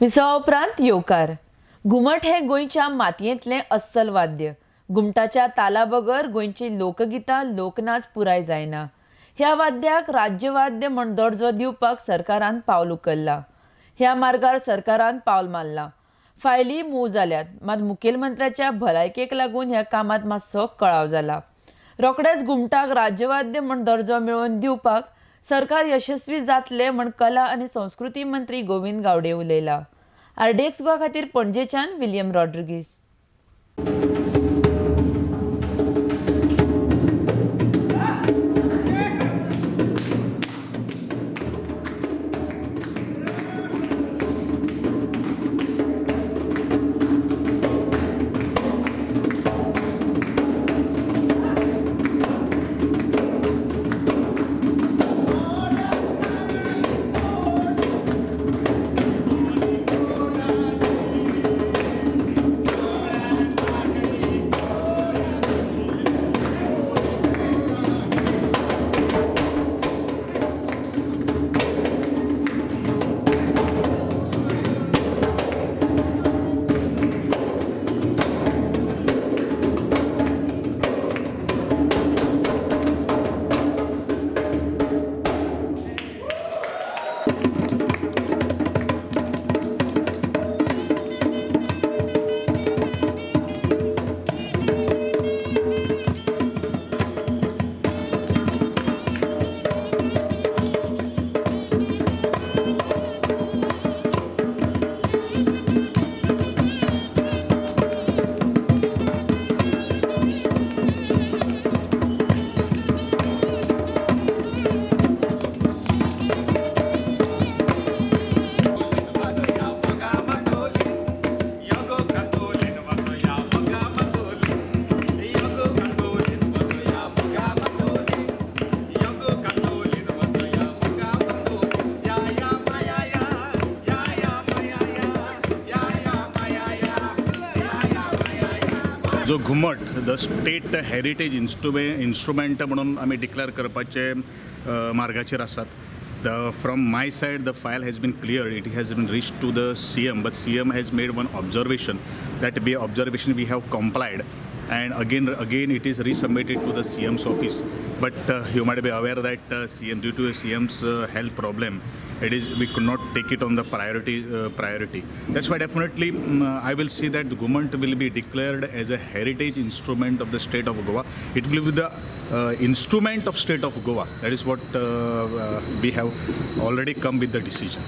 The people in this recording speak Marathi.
विसवा उपरांत येवकार. घुमट हे गोंयच्या मातयेंतलें अस्सल वाद्य. घुमटाच्या ताला बगर गोंयची लोकगितां लोकनाच पुराय जायना. ह्या वाद्याक राज्यवाद्य म्हण दर्जो दिवपाक सरकारान पावल उखल्ला. ह्या मार्गार सरकारान पावल मारलां. फायली मूव जाल्यात, मात मुखेलमंत्र्याच्या भलायकेक लागून ह्या कामात मातसो कळाव जाला. रोखडेच घुमटाक राज्यवाद्य म्हण दर्जो मेळोवन दिवपाक सरकार यशस्वी जातले म्हण कला आनी संस्कृती मंत्री गोविंद गावडे उलयला. आरडीएक्स गोवा खातीर पणजेच्यान विलियम रॉड्रिगीस. जो घुमट द स्टेट हेरिटेज इन्स्ट्रुमेंट म्हणून आम्ही डिक्लेअर करपाचे मार्गाचेर आसात. From my side the file has been clear. It has been reach to the CM, but CM has made one observation. That observation we have complied, and again it is resubmitted to the CM's office. But you might be aware that CM, due to CM's health problem, we could not take it on the priority. That's why definitely I will see that the Ghumant will be declared as a heritage instrument of the state of Goa. It will be the instrument of state of Goa. That is what we have already come with the decision.